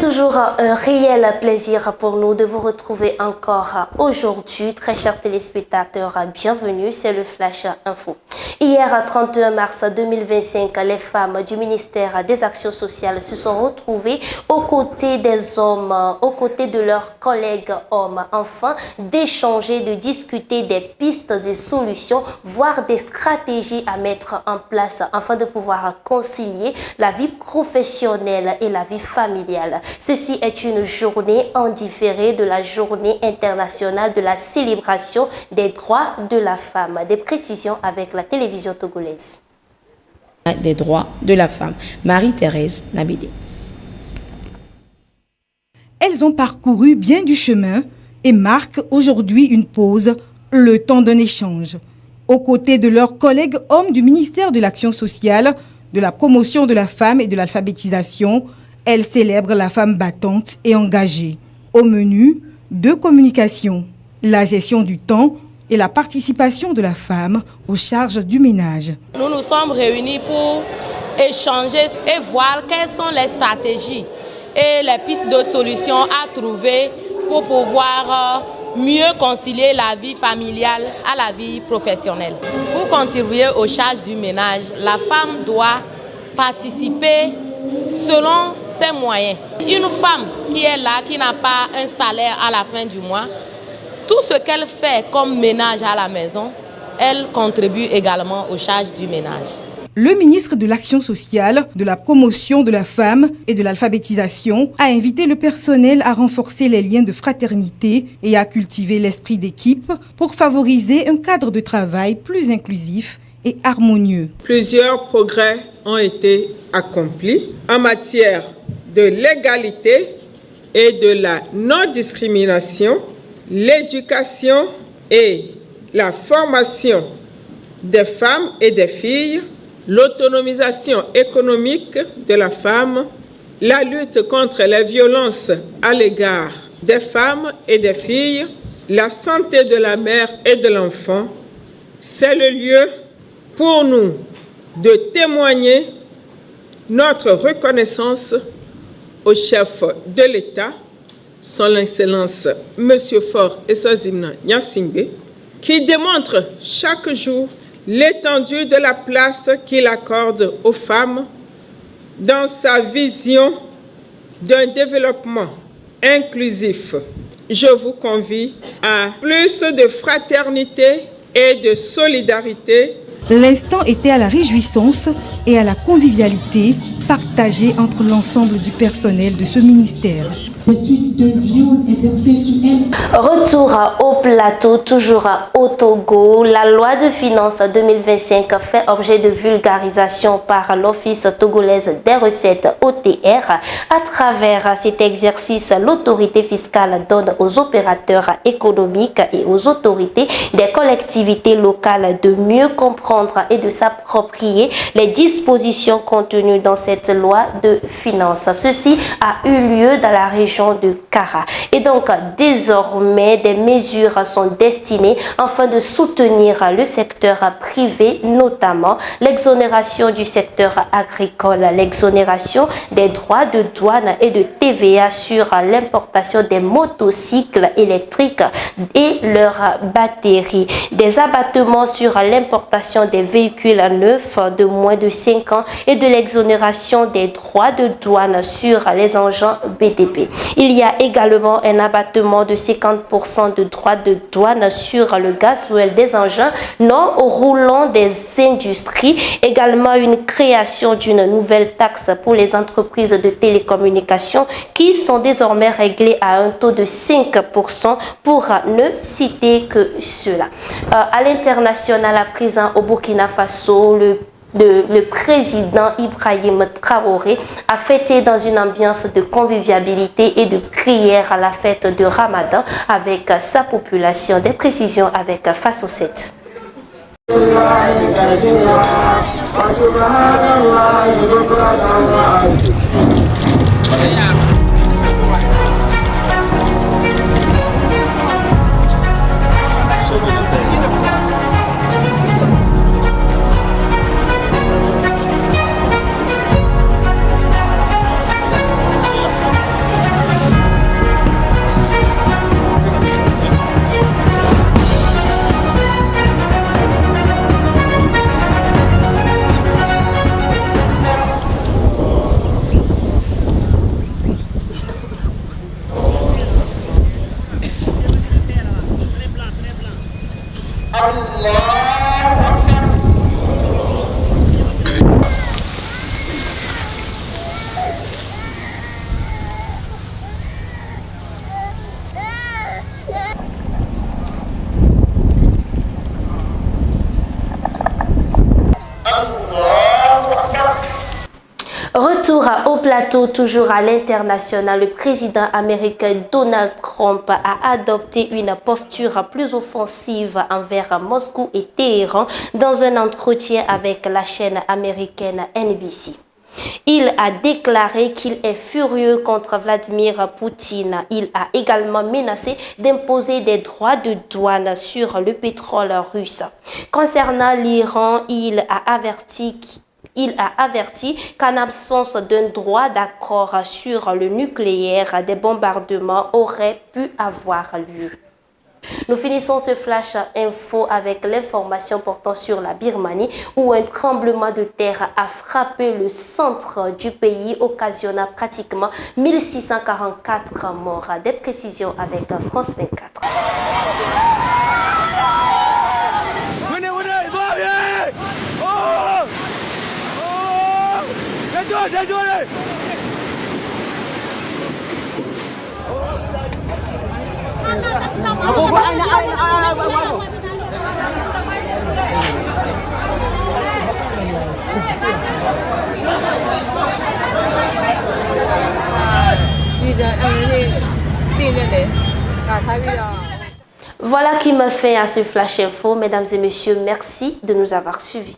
toujours un réel plaisir pour nous de vous retrouver encore aujourd'hui. Très chers téléspectateurs, bienvenue, c'est le Flash Info. Hier, 31 mars 2025, les femmes du ministère des Actions sociales se sont retrouvées aux côtés des hommes, aux côtés de leurs collègues hommes, afin d'échanger, de discuter des pistes et solutions, voire des stratégies à mettre en place afin de pouvoir concilier la vie professionnelle et la vie familiale. Ceci est une journée en différé de la journée internationale de la célébration des droits de la femme. Des précisions avec la télévision togolaise. Des droits de la femme. Marie-Thérèse Nabédé. Elles ont parcouru bien du chemin et marquent aujourd'hui une pause, le temps d'un échange. Aux côtés de leurs collègues hommes du ministère de l'Action sociale, de la promotion de la femme et de l'alphabétisation, elles célèbrent la femme battante et engagée. Au menu, 2 communications, la gestion du temps et la participation de la femme aux charges du ménage. Nous nous sommes réunis pour échanger et voir quelles sont les stratégies et les pistes de solutions à trouver pour pouvoir mieux concilier la vie familiale à la vie professionnelle. Pour contribuer aux charges du ménage, la femme doit participer selon ses moyens. Une femme qui est là, qui n'a pas un salaire à la fin du mois, tout ce qu'elle fait comme ménage à la maison, elle contribue également aux charges du ménage. Le ministre de l'Action sociale, de la promotion de la femme et de l'alphabétisation a invité le personnel à renforcer les liens de fraternité et à cultiver l'esprit d'équipe pour favoriser un cadre de travail plus inclusif et harmonieux. Plusieurs progrès ont été accomplis en matière de l'égalité et de la non-discrimination, l'éducation et la formation des femmes et des filles, l'autonomisation économique de la femme, la lutte contre les violences à l'égard des femmes et des filles, la santé de la mère et de l'enfant. C'est le lieu pour nous de témoigner notre reconnaissance au chef de l'État, son Excellence M. Faure Essozimna Gnassingbé, qui démontre chaque jour l'étendue de la place qu'il accorde aux femmes dans sa vision d'un développement inclusif. Je vous convie à plus de fraternité et de solidarité. L'instant était à la réjouissance et à la convivialité partagée entre l'ensemble du personnel de ce ministère. Retour au plateau, toujours au Togo. La loi de finances 2025 fait objet de vulgarisation par l'Office togolaise des recettes OTR. À travers cet exercice, l'autorité fiscale donne aux opérateurs économiques et aux autorités des collectivités locales de mieux comprendre et de s'approprier les dispositions contenues dans cette loi de finances. Ceci a eu lieu dans la région de Kara. Et donc, désormais, des mesures sont destinées afin de soutenir le secteur privé, notamment l'exonération du secteur agricole, l'exonération des droits de douane et de TVA sur l'importation des motocycles électriques et leurs batteries, des abattements sur l'importation des véhicules neufs de moins de 5 ans et de l'exonération des droits de douane sur les engins BDP. Il y a également un abattement de 50% de droits de douane sur le gasoil des engins non roulants des industries. Également une création d'une nouvelle taxe pour les entreprises de télécommunications qui sont désormais réglées à un taux de 5% pour ne citer que cela. À l'international, à présent au Burkina Faso, le président Ibrahim Traoré a fêté dans une ambiance de convivialité et de prière à la fête de Ramadan avec sa population. Des précisions avec Faso 7. Retour au plateau, toujours à l'international, le président américain Donald Trump a adopté une posture plus offensive envers Moscou et Téhéran dans un entretien avec la chaîne américaine NBC. Il a déclaré qu'il est furieux contre Vladimir Poutine. Il a également menacé d'imposer des droits de douane sur le pétrole russe. Concernant l'Iran, il a averti qu'en absence d'un droit d'accord sur le nucléaire, des bombardements auraient pu avoir lieu. Nous finissons ce flash info avec l'information portant sur la Birmanie où un tremblement de terre a frappé le centre du pays, occasionnant pratiquement 1644 morts. Des précisions avec France 24. Voilà qui me fait à ce flash info. Mesdames et messieurs, merci de nous avoir suivis.